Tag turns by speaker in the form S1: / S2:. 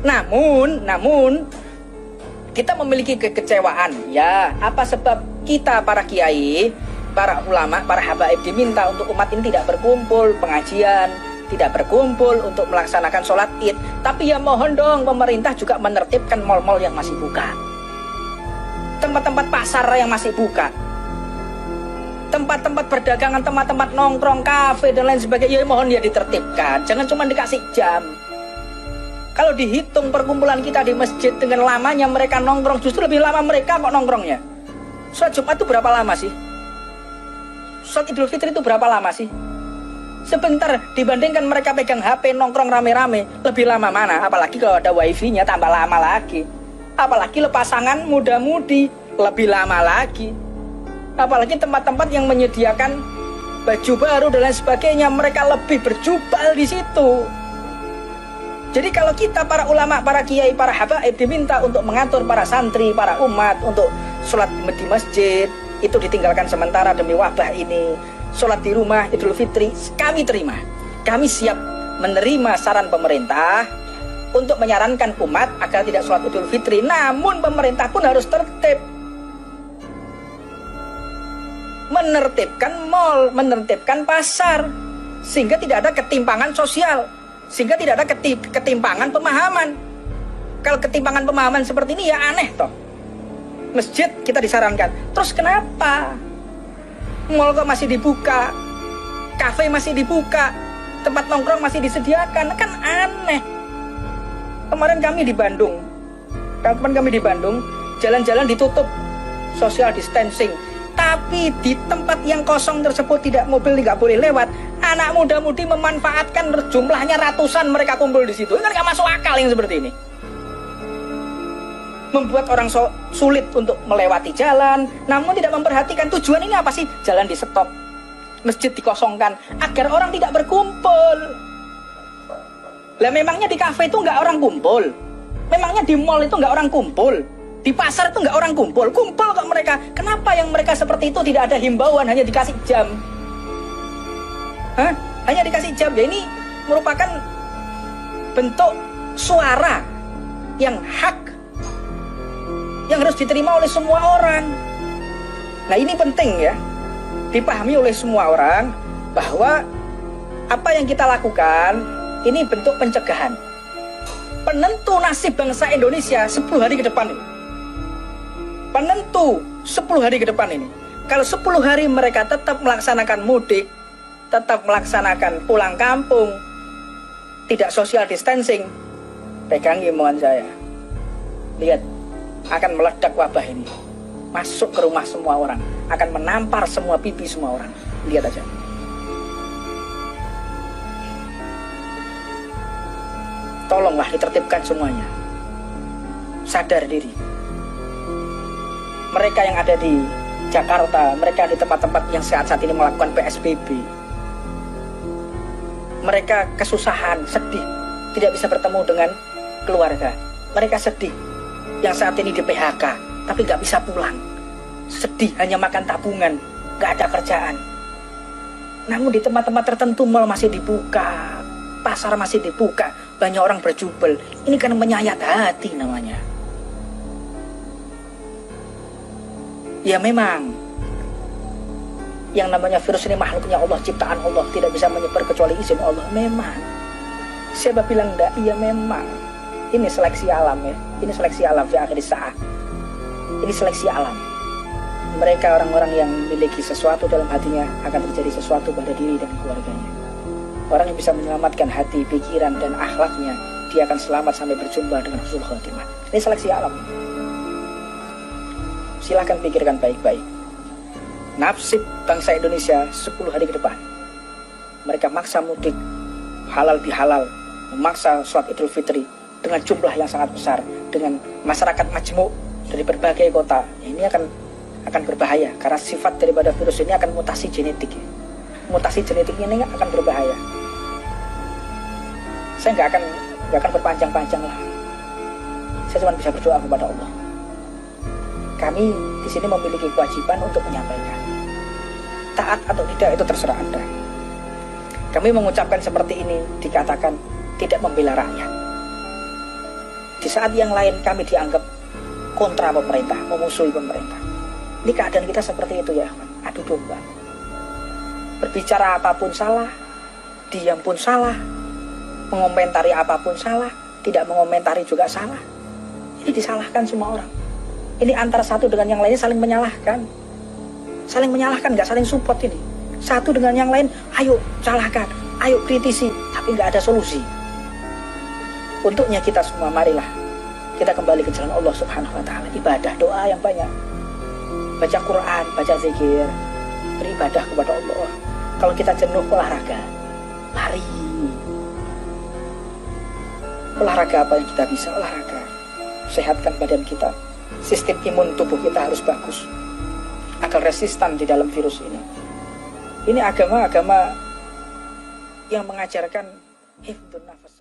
S1: Namun kita memiliki kekecewaan. Ya, apa sebab kita para kiai, para ulama, para habaib diminta untuk umat ini tidak berkumpul pengajian, tidak berkumpul untuk melaksanakan sholat id. Tapi ya mohon dong pemerintah juga menertibkan mal-mal yang masih buka, tempat-tempat pasar yang masih buka, tempat-tempat perdagangan, tempat-tempat nongkrong, kafe dan lain sebagainya. Ya mohon ya ditertibkan, jangan cuma dikasih jam. Kalau dihitung perkumpulan kita di masjid dengan lamanya mereka nongkrong, justru lebih lama mereka kok nongkrongnya. Sholat Jumat itu berapa lama sih? Sholat Idul Fitri itu berapa lama sih? Sebentar dibandingkan mereka pegang HP nongkrong rame-rame, lebih lama mana? Apalagi kalau ada wifi-nya tambah lama lagi. Apalagi pasangan muda-mudi, lebih lama lagi. Apalagi tempat-tempat yang menyediakan baju baru dan lain sebagainya, mereka lebih berjubal di situ. Jadi kalau kita para ulama, para kiai, para habaib diminta untuk mengatur para santri, para umat untuk sholat di masjid, itu ditinggalkan sementara demi wabah ini. Sholat di rumah Idul Fitri kami terima. Kami siap menerima saran pemerintah untuk menyarankan umat agar tidak sholat Idul Fitri. Namun pemerintah pun harus tertib, menertibkan mal, menertibkan pasar, sehingga tidak ada ketimpangan sosial, sehingga tidak ada ketimpangan pemahaman. Kalau ketimpangan pemahaman seperti ini ya aneh toh. Masjid kita disarankan, terus kenapa mal kok masih dibuka, kafe masih dibuka, tempat nongkrong masih disediakan? Kan aneh. Kemarin kami di Bandung, jalan-jalan ditutup, social distancing. Tapi di tempat yang kosong tersebut mobil tidak boleh lewat. Anak muda-mudi memanfaatkan, jumlahnya ratusan mereka kumpul di situ. Ini kan nggak masuk akal yang seperti ini. Membuat orang sulit untuk melewati jalan, namun tidak memperhatikan tujuan ini apa sih? Jalan di stop, masjid dikosongkan agar orang tidak berkumpul. Lah memangnya di kafe itu nggak orang kumpul? Memangnya di mall itu nggak orang kumpul? Di pasar itu nggak orang kumpul? Kumpul kok mereka. Kenapa yang mereka seperti itu tidak ada himbauan, hanya dikasih jam? Hanya dikasih jam. Ya ini merupakan bentuk suara yang hak, yang harus diterima oleh semua orang. Nah ini penting ya, dipahami oleh semua orang bahwa apa yang kita lakukan ini bentuk pencegahan. Penentu nasib bangsa Indonesia 10 hari ke depan ini. Penentu 10 hari ke depan ini. Kalau 10 hari mereka tetap melaksanakan mudik, tetap melaksanakan pulang kampung, tidak social distancing, pegangi mohon saya, lihat, akan meledak wabah ini, masuk ke rumah semua orang, akan menampar semua pipi semua orang. Lihat aja. Tolonglah ditertibkan semuanya, sadar diri. Mereka yang ada di Jakarta, mereka di tempat-tempat yang saat ini melakukan PSBB, mereka kesusahan, sedih, tidak bisa bertemu dengan keluarga. Mereka sedih yang saat ini di PHK, tapi gak bisa pulang. Sedih, hanya makan tabungan, gak ada kerjaan. Namun di tempat-tempat tertentu mal masih dibuka, pasar masih dibuka, banyak orang berjubel. Ini kan menyayat hati namanya. Ya memang, yang namanya virus ini makhluknya Allah, ciptaan Allah, tidak bisa menyebar kecuali izin Allah. Memang. Siapa bilang enggak? Iya memang. Ini seleksi alam ya. Ini seleksi alam fi akhir saat. Ini seleksi alam. Mereka orang-orang yang memiliki sesuatu dalam hatinya akan terjadi sesuatu pada diri dan keluarganya. Orang yang bisa menyelamatkan hati, pikiran dan akhlaknya, dia akan selamat sampai berjumpa dengan husnul khotimah. Ini seleksi alam. Silahkan pikirkan baik-baik. Nasib bangsa Indonesia 10 hari ke depan. Mereka maksa mudik, halal bihalal, memaksa sholat Idul Fitri dengan jumlah yang sangat besar, dengan masyarakat majmuk dari berbagai kota. Ini akan berbahaya karena sifat daripada virus ini akan mutasi genetik. Mutasi genetik ini akan berbahaya. Saya nggak akan berpanjang-panjang lah. Saya cuma bisa berdoa kepada Allah. Kami di sini memiliki kewajiban untuk menyampaikan. Taat atau tidak itu terserah Anda. Kami mengucapkan seperti ini dikatakan tidak membela rakyat. Di saat yang lain kami dianggap kontra pemerintah, memusuhi pemerintah. Ini keadaan kita seperti itu ya, adu domba. Berbicara apapun salah, diam pun salah, mengomentari apapun salah, tidak mengomentari juga salah. Ini disalahkan semua orang. Ini antara satu dengan yang lainnya saling menyalahkan. Saling menyalahkan, nggak saling support ini. Satu dengan yang lain, ayo salahkan, ayo kritisi, tapi nggak ada solusi. Untuknya kita semua, marilah kita kembali ke jalan Allah Subhanahu wa Ta'ala. Ibadah, doa yang banyak, baca Quran, baca zikir, beribadah kepada Allah. Kalau kita jenuh, olahraga, lari. Olahraga apa yang kita bisa? Olahraga. Sehatkan badan kita. Sistem imun tubuh kita harus bagus agar resisten di dalam virus ini. Ini agama-agama yang mengajarkan hifdzun nafas.